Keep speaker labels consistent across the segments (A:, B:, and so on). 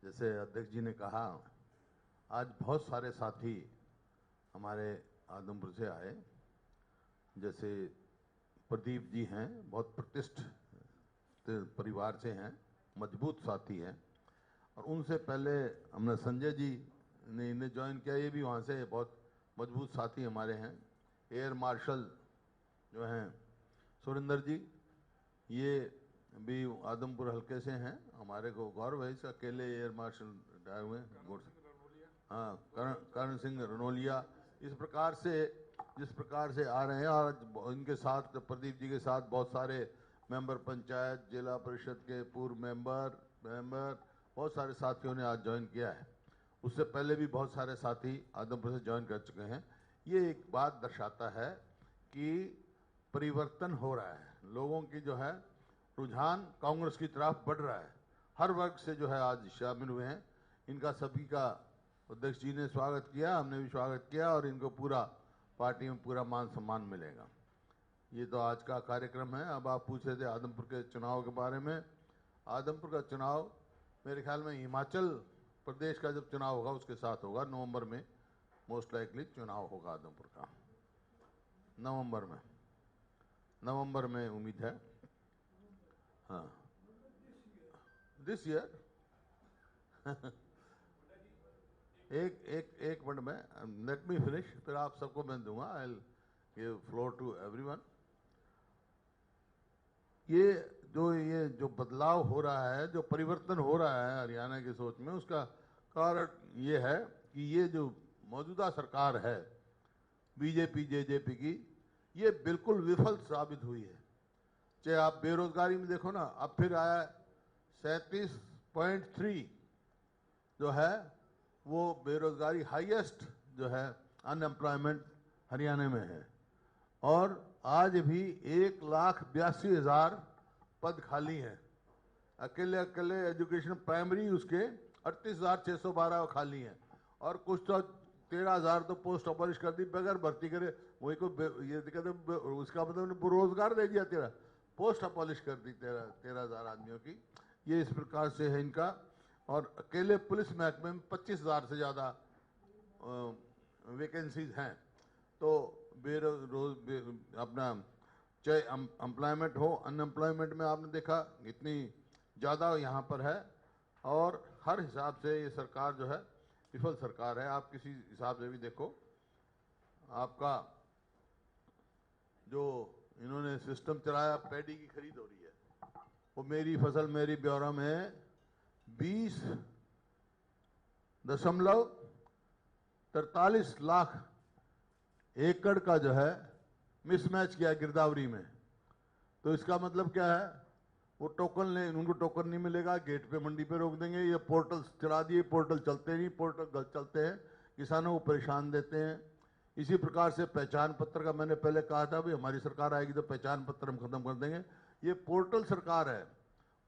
A: जैसे अध्यक्ष जी ने कहा, आज बहुत सारे साथी हमारे आदमपुर से आए। जैसे प्रदीप जी हैं, बहुत प्रतिष्ठित परिवार से हैं, मजबूत साथी हैं। और उनसे पहले हमने संजय जी ने इन्हें ज्वाइन किया, ये भी वहाँ से बहुत मजबूत साथी हमारे हैं। एयर मार्शल जो हैं सुरेंद्र जी, ये भी आदमपुर हल्के से हैं। हमारे को गौरव है, इस अकेले एयर मार्शल रिटायर हुए। हाँ, करण सिंह रनोलिया। इस प्रकार से जिस प्रकार से आ रहे हैं, और इनके साथ प्रदीप जी के साथ बहुत सारे मेंबर पंचायत, जिला परिषद के पूर्व मेंबर बहुत सारे साथियों ने आज ज्वाइन किया है। उससे पहले भी बहुत सारे साथी आदमपुर से ज्वाइन कर चुके हैं। ये एक बात दर्शाता है कि परिवर्तन हो रहा है, लोगों की जो है रुझान कांग्रेस की तरफ बढ़ रहा है। हर वर्ग से जो है आज शामिल हुए हैं। इनका सभी का अध्यक्ष जी ने स्वागत किया, हमने भी स्वागत किया, और इनको पूरा पार्टी में पूरा मान सम्मान मिलेगा। ये तो आज का कार्यक्रम है। अब आप पूछ रहे थे आदमपुर के चुनाव के बारे में। आदमपुर का चुनाव मेरे ख्याल में हिमाचल प्रदेश का जब चुनाव होगा उसके साथ होगा, नवंबर में मोस्ट लाइकली चुनाव होगा आदमपुर का। नवंबर में उम्मीद है। हाँ, दिस ईयर। एक मिनट में, लेट मी फिनिश, फिर आप सबको मैं दूंगा। I will give floor to everyone. ये जो बदलाव हो रहा है, जो परिवर्तन हो रहा है हरियाणा की सोच में, उसका कारण ये है कि ये जो मौजूदा सरकार है बीजेपी जेजेपी की, ये बिल्कुल विफल साबित हुई है। चाहे आप बेरोजगारी में देखो ना, अब फिर आया 37.3 जो है वो बेरोजगारी, हाईएस्ट जो है अनएम्प्लॉयमेंट हरियाणा में है। और आज भी 1,82,000 पद खाली हैं। अकेले एजुकेशन प्राइमरी उसके 38,612 खाली हैं। और कुछ तो 13,000 तो पोस्ट अबॉलिश कर दी बगैर भर्ती करे। वही को ये कहते, उसका मतलब रोजगार दे दिया, तेरा पोस्ट अबॉलिश कर दी 13,000 आदमियों की। ये इस प्रकार से है इनका। और अकेले पुलिस महकमे में 25,000 से ज़्यादा वैकेंसीज हैं। तो अपना चाहे एम्प्लॉयमेंट हो, अनएम्प्लॉयमेंट में आपने देखा इतनी ज़्यादा यहाँ पर है। और हर हिसाब से ये सरकार जो है विफल सरकार है। आप किसी हिसाब से भी देखो, आपका जो इन्होंने सिस्टम चलाया, पैडी की खरीद हो रही है, वो मेरी फसल मेरी ब्यौरा में 20.43 लाख एकड़ का जो है मिसमैच किया गिरदावरी में। तो इसका मतलब क्या है, वो टोकन ले, उनको टोकन नहीं मिलेगा, गेट पे मंडी पे रोक देंगे। ये पोर्टल चला दिए, पोर्टल चलते नहीं, पोर्टल गलत चलते हैं, किसानों को परेशान देते हैं। इसी प्रकार से पहचान पत्र का मैंने पहले कहा था, भी हमारी सरकार आएगी तो पहचान पत्र हम खत्म कर देंगे। ये पोर्टल सरकार है,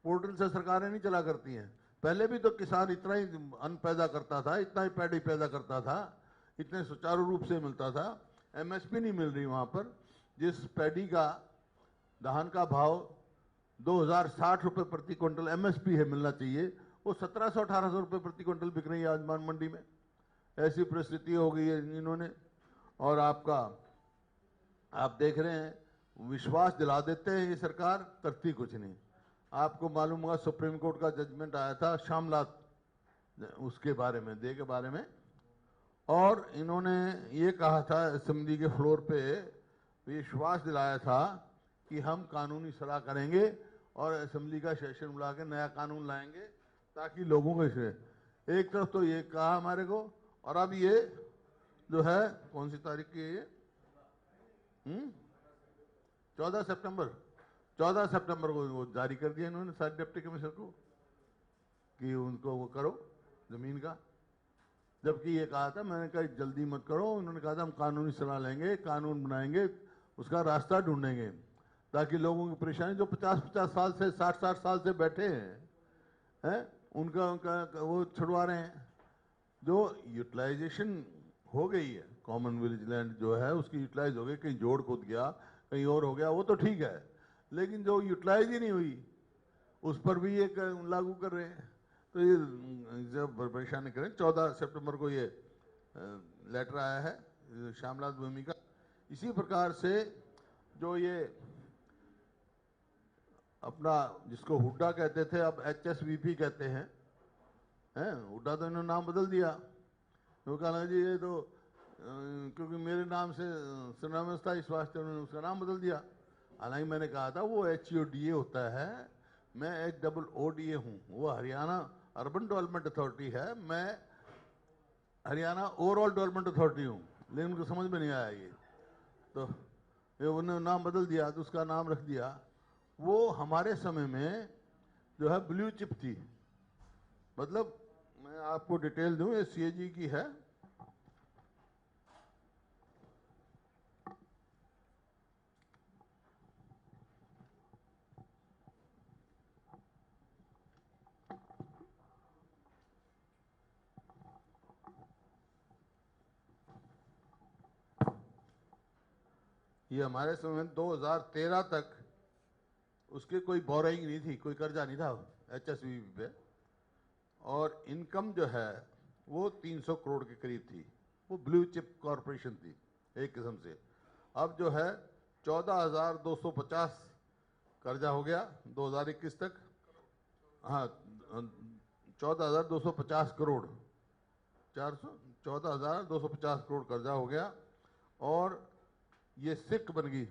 A: पोर्टल से सरकारें नहीं चला करती हैं। पहले भी तो किसान इतना ही अन्न पैदा करता था, इतना ही पैडी पैदा करता था, इतने सुचारू रूप से मिलता था। एमएसपी नहीं मिल रही वहाँ पर। जिस पैडी का धान का भाव 2,060 रुपये प्रति क्विंटल एमएसपी है, मिलना चाहिए, वो 1,700-1,800 रुपये प्रति क्विंटल बिक रही है आज मंडी में। ऐसी परिस्थिति हो गई है इन्होंने। और आप देख रहे हैं, विश्वास दिला देते हैं ये सरकार, करती कुछ नहीं। आपको मालूम होगा सुप्रीम कोर्ट का जजमेंट आया था शामलात उसके बारे में, दे के बारे में, और इन्होंने ये कहा था असेंबली के फ्लोर पे, विश्वास दिलाया था कि हम कानूनी सलाह करेंगे और असेंबली का सेशन बुला के नया कानून लाएंगे ताकि लोगों को एक तरफ तो ये कहा हमारे को, और अब ये जो है कौन सी तारीख की है ये 14 सितंबर को वो जारी कर दिया इन्होंने सारे डिप्टी कमिश्नर को कि उनको वो करो जमीन का। जबकि ये कहा था, मैंने कहा जल्दी मत करो, उन्होंने कहा था हम कानूनी सलाह लेंगे, कानून बनाएंगे, उसका रास्ता ढूंढेंगे ताकि लोगों की परेशानी, जो 50-50 साल से 60-60 साल से बैठे हैं उनका वो छुड़वा रहे हैं। जो यूटिलाइजेशन हो गई है, कॉमन विलेज लैंड जो है उसकी यूटिलाइज हो गई, कहीं जोड़ कूद गया, कहीं और हो गया, वो तो ठीक है, लेकिन जो यूटिलाइज ही नहीं हुई उस पर भी ये लागू कर रहे हैं। तो ये जब परेशान नहीं करें। 14 सितंबर को ये लेटर आया है श्यामलाल भूमि का। इसी प्रकार से जो ये अपना जिसको हुड्डा कहते थे अब HSVP कहते हैं, हुड्डा तो इन्होंने नाम बदल दिया। तो कहा जी ये तो क्योंकि मेरे नाम से सिनोनिमस था, इस वास्ते उन्होंने उसका नाम बदल दिया। हालांकि मैंने कहा था वो HODA होता है, मैं HOODA हूँ। वो हरियाणा अर्बन डेवलपमेंट अथॉरिटी है, मैं हरियाणा ओवरऑल डेवलपमेंट अथॉरिटी हूँ। लेकिन उनको समझ में नहीं आया ये, तो ये उन्होंने नाम बदल दिया, तो उसका नाम रख दिया। वो हमारे समय में जो है ब्लू चिप थी। मतलब मैं आपको डिटेल दूं, ये CAG की है। ये हमारे समय में 2013 तक उसके कोई बोरिंग नहीं थी, कोई कर्जा नहीं था HSVP पे, और इनकम जो है वो 300 करोड़ के करीब थी। वो ब्लू चिप कॉरपोरेशन थी एक किस्म से। अब जो है 14,250 कर्जा हो गया 2021 तक। हाँ, 14,250 करोड़, 14,250 करोड़ कर्जा हो गया। और ये सिक बन गई,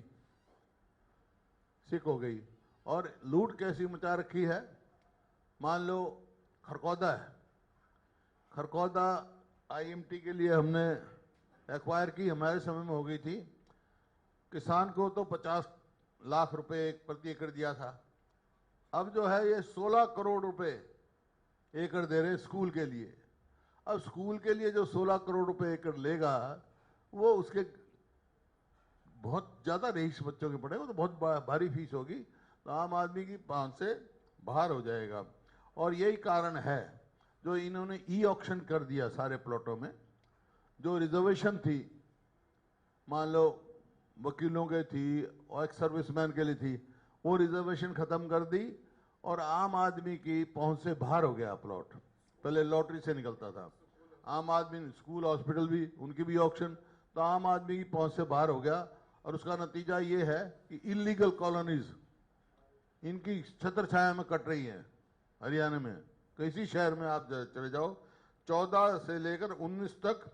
A: सिक हो गई। और लूट कैसी मचा रखी है। मान लो खरकौदा है, खरकौदा IMT के लिए हमने एक्वायर की, हमारे समय में हो गई थी। किसान को तो 50 लाख रुपए प्रति एकड़ दिया था। अब जो है ये 16 करोड़ रुपए एकड़ दे रहे स्कूल के लिए। अब स्कूल के लिए जो 16 करोड़ रुपए एकड़ लेगा, वो उसके बहुत ज़्यादा रईस बच्चों के पड़े, वो तो बहुत भारी फीस होगी, तो आम आदमी की पहुंच से बाहर हो जाएगा। और यही कारण है जो इन्होंने ऑक्शन कर दिया सारे प्लॉटों में। जो रिजर्वेशन थी, मान लो वकीलों के थी और एक्स सर्विसमैन के लिए थी, वो रिजर्वेशन खत्म कर दी और आम आदमी की पहुंच से बाहर हो गया प्लॉट। पहले लॉटरी से निकलता था, आम आदमी, स्कूल हॉस्पिटल भी, उनकी भी ऑक्शन, तो आम आदमी की पहुंच से बाहर हो गया। और उसका नतीजा ये है कि इलीगल कॉलोनीज इनकी छत्र छाया में कट रही हैं हरियाणा में। किसी शहर में आप चले जाओ, 14 से लेकर 19 तक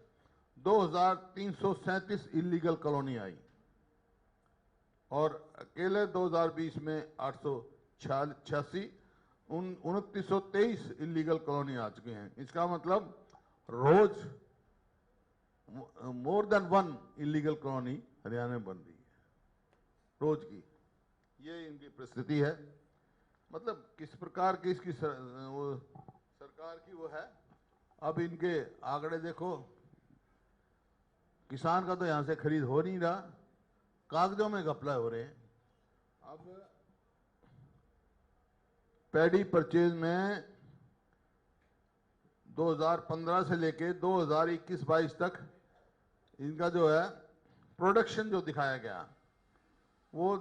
A: 2,337 इलीगल कॉलोनी आई, और अकेले 2020 में 886, 2923 इलीगल कॉलोनी आ चुके हैं। इसका मतलब रोज more than 1 illegal colony Haryana में बन रही है रोज की। ये इनकी परिस्थिति है। मतलब किस प्रकार की इसकी सरकार की वो है। अब इनके आंकड़े देखो, किसान का तो यहां से खरीद हो नहीं रहा, कागजों में घपला हो रहे हैं। अब पैडी परचेज में 2015 से लेके 2021-22 तक इनका जो है प्रोडक्शन जो दिखाया गया वो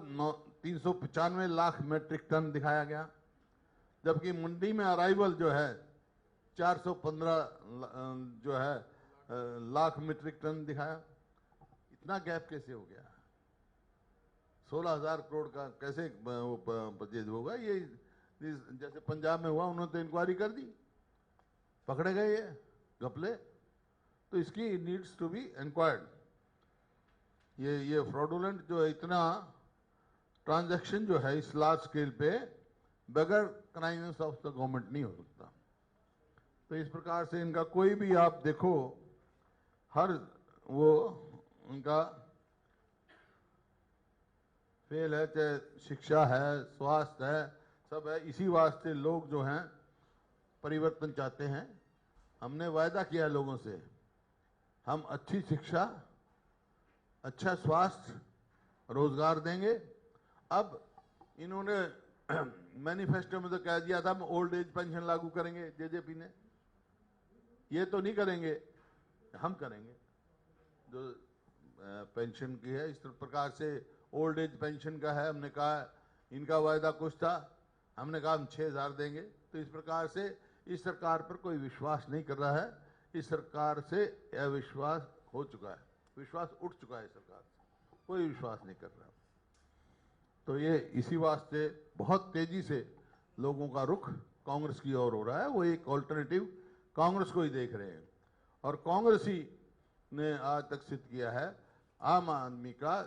A: 395 लाख मेट्रिक टन दिखाया गया, जबकि मंडी में अराइवल जो है 415 जो है लाख मीट्रिक टन दिखाया। इतना गैप कैसे हो गया? 16,000 करोड़ का कैसे वो परचेज होगा? ये जैसे पंजाब में हुआ, उन्होंने तो इंक्वायरी कर दी, पकड़े गए ये घपले, तो इसकी नीड्स टू बी इंक्वायर्ड। ये फ्रॉडुलेंट जो है, इतना ट्रांजैक्शन जो है इस लार्ज स्केल पे बगैर कनाइनेंस ऑफ द गवर्नमेंट नहीं हो सकता। तो इस प्रकार से इनका कोई भी आप देखो, हर वो उनका फेल है, चाहे शिक्षा है, स्वास्थ्य है, सब है। इसी वास्ते लोग जो हैं परिवर्तन चाहते हैं। हमने वायदा किया लोगों से, हम अच्छी शिक्षा, अच्छा स्वास्थ्य, रोजगार देंगे। अब इन्होंने मैनिफेस्टो में तो कह दिया था हम ओल्ड एज पेंशन लागू करेंगे, जेजेपी ने। ये तो नहीं करेंगे, हम करेंगे जो पेंशन की है। इस प्रकार से ओल्ड एज पेंशन का है, हमने कहा इनका वायदा कुछ था, हमने कहा हम 6,000 देंगे। तो इस प्रकार से इस सरकार पर कोई विश्वास नहीं कर रहा है। इस सरकार से अविश्वास हो चुका है, विश्वास उठ चुका है। सरकार से कोई विश्वास नहीं कर रहा। तो ये इसी वास्ते बहुत तेजी से लोगों का रुख कांग्रेस की ओर हो रहा है। वो एक ऑल्टरनेटिव कांग्रेस को ही देख रहे हैं, और कांग्रेस ही ने आज तक सिद्ध किया है आम आदमी का,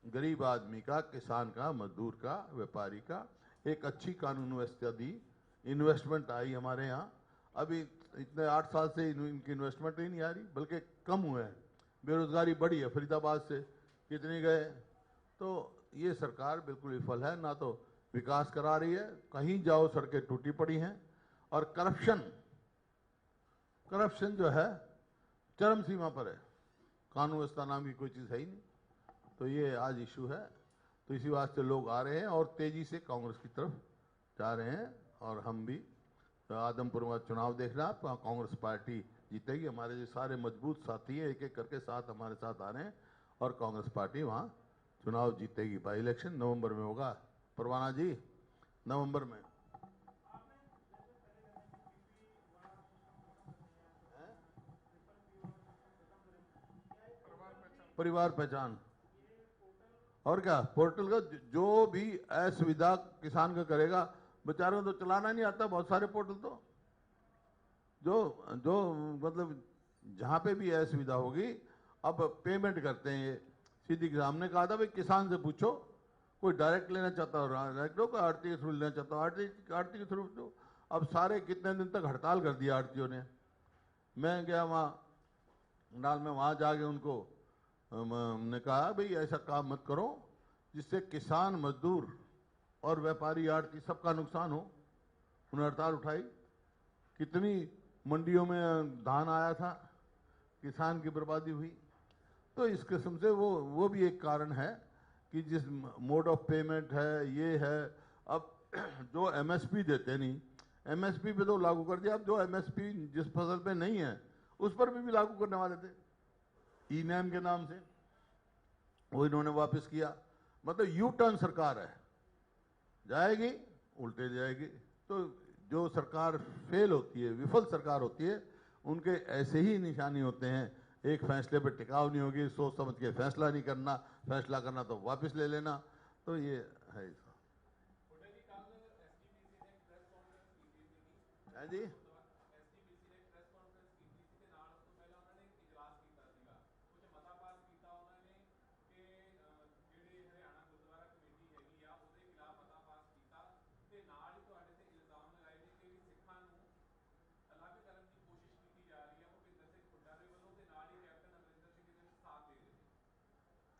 A: गरीब आदमी का, किसान का, मजदूर का, व्यापारी का एक अच्छी कानून व्यवस्था दी। इन्वेस्टमेंट आई हमारे यहाँ। अभी इतने 8 साल से इनकी इन्वेस्टमेंट ही नहीं आ रही, बल्कि कम हुए हैं। बेरोजगारी बढ़ी है, फरीदाबाद से कितने गए। तो ये सरकार बिल्कुल विफल है, ना तो विकास करा रही है, कहीं जाओ सड़कें टूटी पड़ी हैं, और करप्शन जो है चरम सीमा पर है। कानून व्यवस्था नाम की कोई चीज़ है ही नहीं। तो ये आज इशू है। तो इसी वास्ते लोग आ रहे हैं और तेजी से कांग्रेस की तरफ जा रहे हैं। और हम भी आदमपुर में चुनाव देखना, कांग्रेस पार्टी जीतेगी। हमारे जो सारे मजबूत साथी हैं, एक एक करके साथ हमारे साथ आ रहे हैं, और कांग्रेस पार्टी वहाँ चुनाव जीतेगी। बाई इलेक्शन नवंबर में होगा। परवाना जी, नवंबर में। परिवार पहचान और क्या, पोर्टल का जो भी असुविधा किसान का करेगा, बेचारों को तो चलाना नहीं आता। बहुत सारे पोर्टल तो जो जो मतलब जहाँ पे भी असुविधा होगी, अब पेमेंट करते हैं। ये सीधी हमने कहा था भाई किसान से पूछो, कोई डायरेक्ट लेना चाहता हो डायरेक्ट हो, कोई आड़ती के थ्रू लेना चाहता हो आड़ती के थ्रू दो। अब सारे कितने दिन तक हड़ताल कर दिया आड़तियों ने। मैं गया वहाँ नाल में, वहाँ जाके उनको हमने कहा भाई ऐसा काम मत करो जिससे किसान, मजदूर और व्यापारी, आड़ती सबका नुकसान हो। उन्होंने हड़ताल उठाई। कितनी मंडियों में धान आया था, किसान की बर्बादी हुई। तो इस किस्म से वो भी एक कारण है कि जिस मोड ऑफ पेमेंट है ये है। अब जो एमएसपी देते नहीं, एमएसपी पे तो लागू कर दिया। अब जो एमएसपी जिस फसल पे नहीं है उस पर भी लागू करने वाले थे ई नैम के नाम से, वो इन्होंने वापस किया। मतलब यू टर्न सरकार है, जाएगी उल्टे जाएगी। तो जो सरकार फेल होती है, विफल सरकार होती है, उनके ऐसे ही निशानी होते हैं। एक फैसले पर टिकाव नहीं होगी, सोच समझ के फैसला नहीं करना, फैसला करना तो वापस ले लेना। तो ये है इसका। है जी,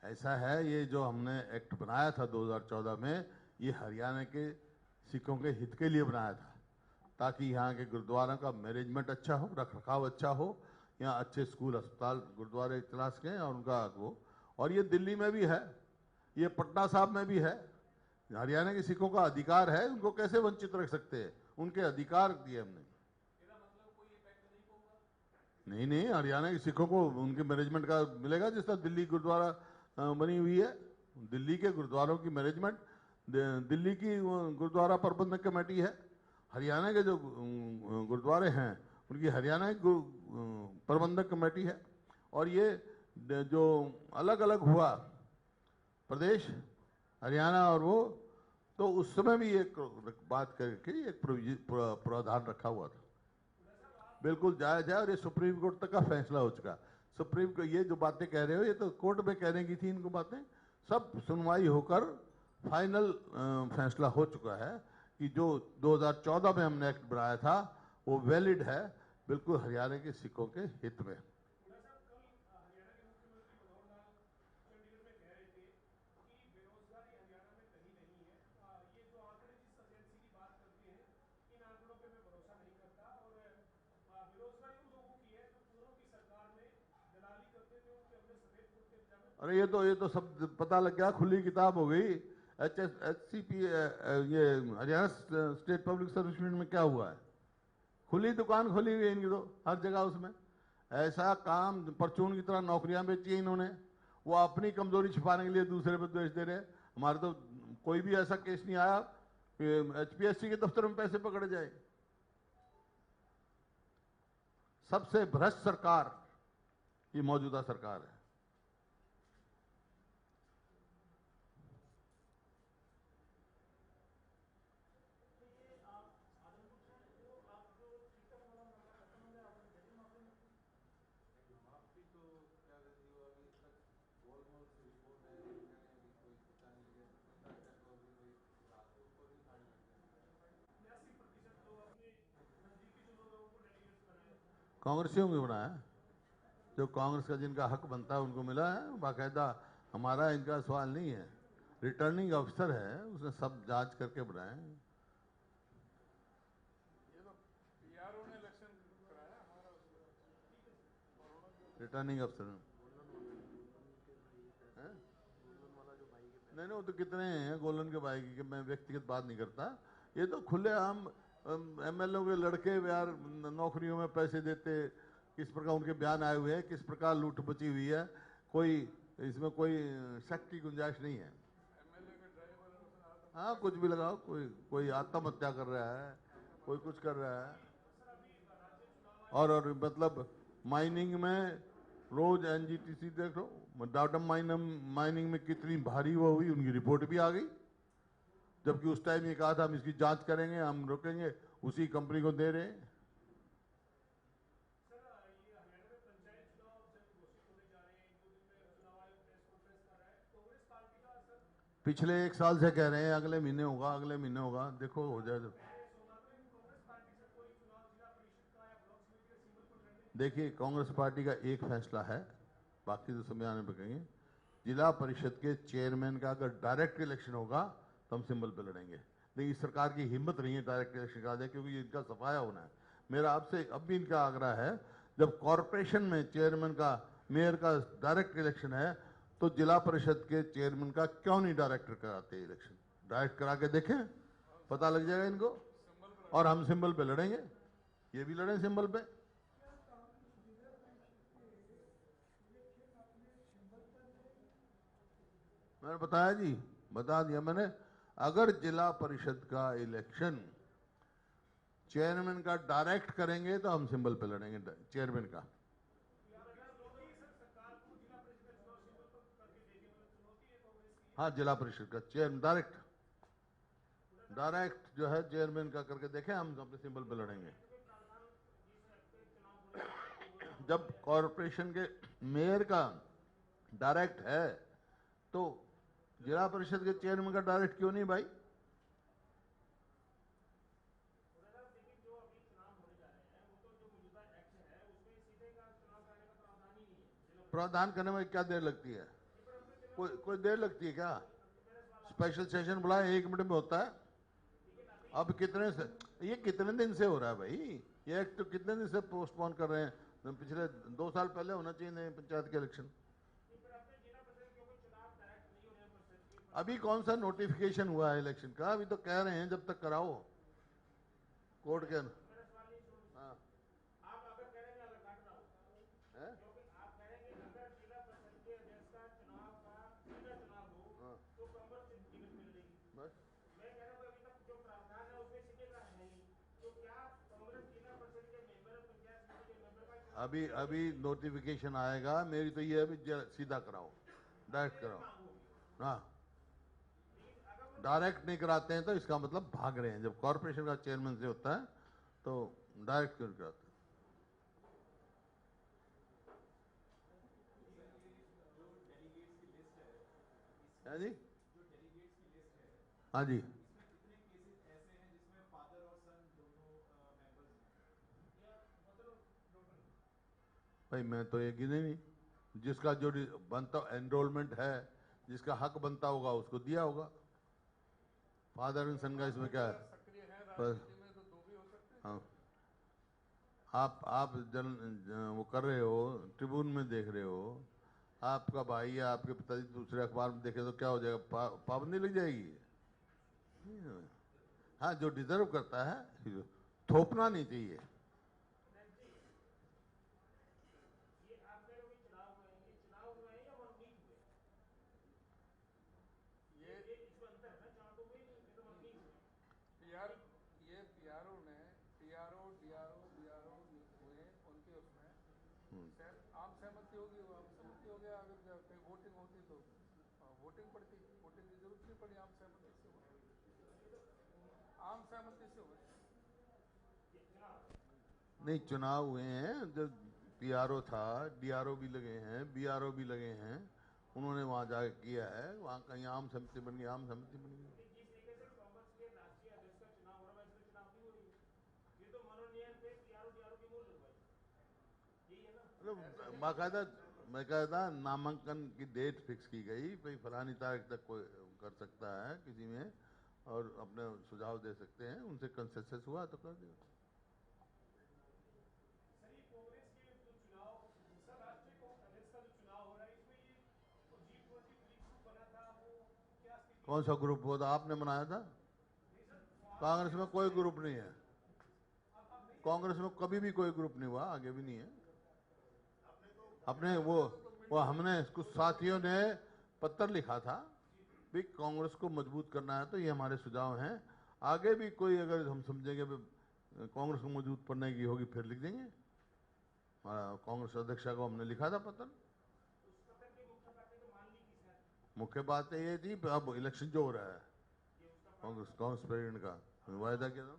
A: ऐसा है। ये जो हमने एक्ट बनाया था 2014 में, ये हरियाणा के सिखों के हित के लिए बनाया था, ताकि यहाँ के गुरुद्वारों का मैनेजमेंट अच्छा हो, रख रखाव अच्छा हो, यहाँ अच्छे स्कूल, अस्पताल, गुरुद्वारे तलाश सकें, और उनका वो। और ये दिल्ली में भी है, ये पटना साहब में भी है। हरियाणा के सिखों का अधिकार है, उनको कैसे वंचित रख सकते हैं? उनके अधिकार दिए हमने। नहीं नहीं, हरियाणा के सिखों को उनके मैनेजमेंट का मिलेगा, जिस तरह दिल्ली गुरुद्वारा बनी हुई है। दिल्ली के गुरुद्वारों की मैनेजमेंट दिल्ली की गुरुद्वारा प्रबंधक कमेटी है। हरियाणा के जो गुरुद्वारे हैं उनकी हरियाणा की प्रबंधक कमेटी है। और ये जो अलग अलग हुआ प्रदेश हरियाणा और वो, तो उस समय भी एक बात करके एक प्रावधान रखा हुआ था। बिल्कुल जायज है, और ये सुप्रीम कोर्ट तक का फैसला हो चुका। सुप्रीम कोर्ट ये जो बातें कह रहे हो, ये तो कोर्ट में कहने की थी इनको बातें, सब सुनवाई होकर फाइनल फैसला हो चुका है कि जो 2014 में हमने एक्ट बनाया था वो वैलिड है, बिल्कुल हरियाणा के सिखों के हित में। अरे ये तो सब पता लग गया, खुली किताब हो गई। HSCP ये हरियाणा स्टेट पब्लिक सर्विस में क्या हुआ है? खुली दुकान खोली हुई है इनकी तो हर जगह। उसमें ऐसा काम परचून की तरह नौकरियां बेची है इन्होंने। वो अपनी कमजोरी छिपाने के लिए दूसरे पर द्वेष दे रहे हैं। हमारे तो कोई भी ऐसा केस नहीं आया HPSC के दफ्तर में पैसे पकड़े जाए। सबसे भ्रष्ट सरकार ये मौजूदा सरकार है। कांग्रेसियों को बनाया, जो कांग्रेस का जिनका हक बनता है उनको मिला है बाकायदा। हमारा इनका सवाल नहीं है, रिटर्निंग अफसर है, उसने सब जांच करके बनाए। रिटर्निंग अफसर नहीं नहीं, वो तो कितने हैं गोलन के भाई की, मैं व्यक्तिगत बात नहीं करता। ये तो खुलेआम एमएलए के लड़के यार नौकरियों में पैसे देते, किस प्रकार उनके बयान आए हुए हैं, किस प्रकार लूट बची हुई है, कोई इसमें कोई शक की गुंजाइश नहीं है। हाँ कुछ भी लगाओ, कोई कोई आत्महत्या कर रहा है, कोई कुछ कर रहा है। और मतलब माइनिंग में रोज एनजीटीसी देखो, डाटम माइनिंग में कितनी भारी वो हुई, उनकी रिपोर्ट भी आ गई, जबकि उस टाइम ये कहा था हम इसकी जांच करेंगे, हम रोकेंगे, उसी कंपनी को दे रहे हैं। पिछले 1 साल से कह रहे हैं अगले महीने होगा, अगले महीने होगा, देखो हो जाए तो। देखिए कांग्रेस पार्टी का एक फैसला है, बाकी तो समय आने पर कहेंगे। जिला परिषद के चेयरमैन का अगर डायरेक्ट इलेक्शन होगा तो हम सिंबल पे लड़ेंगे, लेकिन इस सरकार की हिम्मत नहीं है डायरेक्ट इलेक्शन करा दे, क्योंकि इनका सफाया होना है। मेरा आपसे अब भी इनका आग्रह है, जब कॉरपोरेशन में चेयरमैन का, मेयर का डायरेक्ट इलेक्शन है, तो जिला परिषद के चेयरमैन का क्यों नहीं डायरेक्ट कराते इलेक्शन? डायरेक्ट करा के देखें, पता लग जाएगा इनको। और हम सिंबल पे लड़ेंगे, ये भी लड़ें सिंबल पे। मैंने बताया जी, बता दिया मैंने। अगर जिला परिषद का इलेक्शन चेयरमैन का डायरेक्ट करेंगे तो हम सिंबल पे लड़ेंगे चेयरमैन का। हाँ जिला परिषद का चेयरमैन डायरेक्ट जो है चेयरमैन का करके देखें, हम अपने सिंबल पे लड़ेंगे। जब कॉरपोरेशन के मेयर का डायरेक्ट है तो जिला परिषद के चेयरमैन का डायरेक्ट क्यों नहीं भाई? प्रावधान करने में क्या देर लगती है? कोई देर लगती है क्या? स्पेशल सेशन बुलाए 1 मिनट में होता है। अब कितने से, ये कितने दिन से हो रहा है भाई? ये एक्ट तो कितने दिन से पोस्टपोन कर रहे हैं? पिछले 2 साल पहले होना चाहिए पंचायत के इलेक्शन। अभी कौन सा नोटिफिकेशन हुआ है इलेक्शन का? अभी तो कह रहे हैं जब तक कराओ कोर्ट के। हाँ अभी नोटिफिकेशन आएगा। मेरी तो ये अभी सीधा कराओ, डायरेक्ट कराओ। हाँ डायरेक्ट नहीं कराते हैं तो इसका मतलब भाग रहे हैं। जब कॉर्पोरेशन का चेयरमैन से होता है तो डायरेक्ट क्यों कराते हैं? है जी, हाँ जी। भाई मैं तो ये गिने नहीं, जिसका जो बनता एनरोलमेंट है, जिसका हक बनता होगा उसको दिया होगा। फादर एंड सन का इसमें क्या है? पर हाँ आप वो कर रहे हो, ट्रिब्यून में देख रहे हो, आपका भाई या आपके पिताजी दूसरे अखबार में देखे तो क्या हो जाएगा? पाबंदी लग जाएगी। हाँ जो डिजर्व करता है थोपना नहीं चाहिए।
B: ये पीआरओ ने पीआरओ डीआरओ बीआरओ हुए, उनके आम सहमति होगी, वो आम सहमति हो गया। अगर कहीं वोटिंग होती तो वोटिंग पड़ती, वोटिंग की जरूरत नहीं पड़ी, आम सहमति से हुआ, आम सहमति से हुआ।
A: नहीं, चुनाव हुए हैं, जब पीआरओ था, डीआरओ भी लगे हैं, बीआरओ भी लगे हैं, उन्होंने वहां जाके किया है, वहां कहीं आम सहमति बन गई, आम सहमति बन गई। मतलब बाकायदा नामांकन की डेट फिक्स की गई, भाई फलानी तारीख तक कोई कर सकता है किसी में, और अपने सुझाव दे सकते हैं, उनसे कंसेंसस हुआ तो कर दिया। कौन सा ग्रुप? वो तो आपने बनाया था। कांग्रेस में कोई ग्रुप नहीं है, कांग्रेस में कभी भी कोई ग्रुप नहीं हुआ, आगे भी नहीं है। अपने वो हमने कुछ साथियों ने पत्र लिखा था भी कांग्रेस को मजबूत करना है तो ये हमारे सुझाव हैं, आगे भी कोई अगर हम समझेंगे कांग्रेस को मजबूत करने की होगी फिर लिख देंगे। कांग्रेस अध्यक्ष को हमने लिखा था पत्र। मुख्य बात ये थी, अब इलेक्शन जो हो रहा है कांग्रेस प्रेसिडेंट का वायदा किया था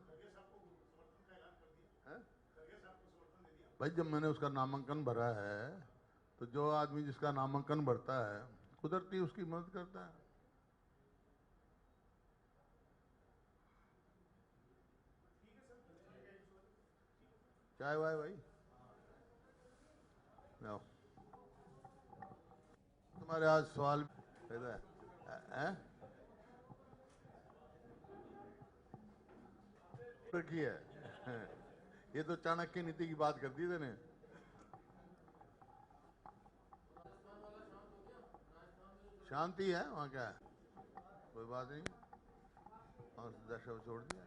A: भाई, जब मैंने उसका नामांकन भरा है तो जो आदमी जिसका नामांकन भरता है कुदरती उसकी मदद करता है। चाय वाय भाई लाओ। तुम्हारे आज सवाल पैदा है की है ये तो चाणक्य नीति की बात कर दी मैंने। शांति है वहाँ, क्या है, कोई बात नहीं, और दर्शक छोड़ दिया।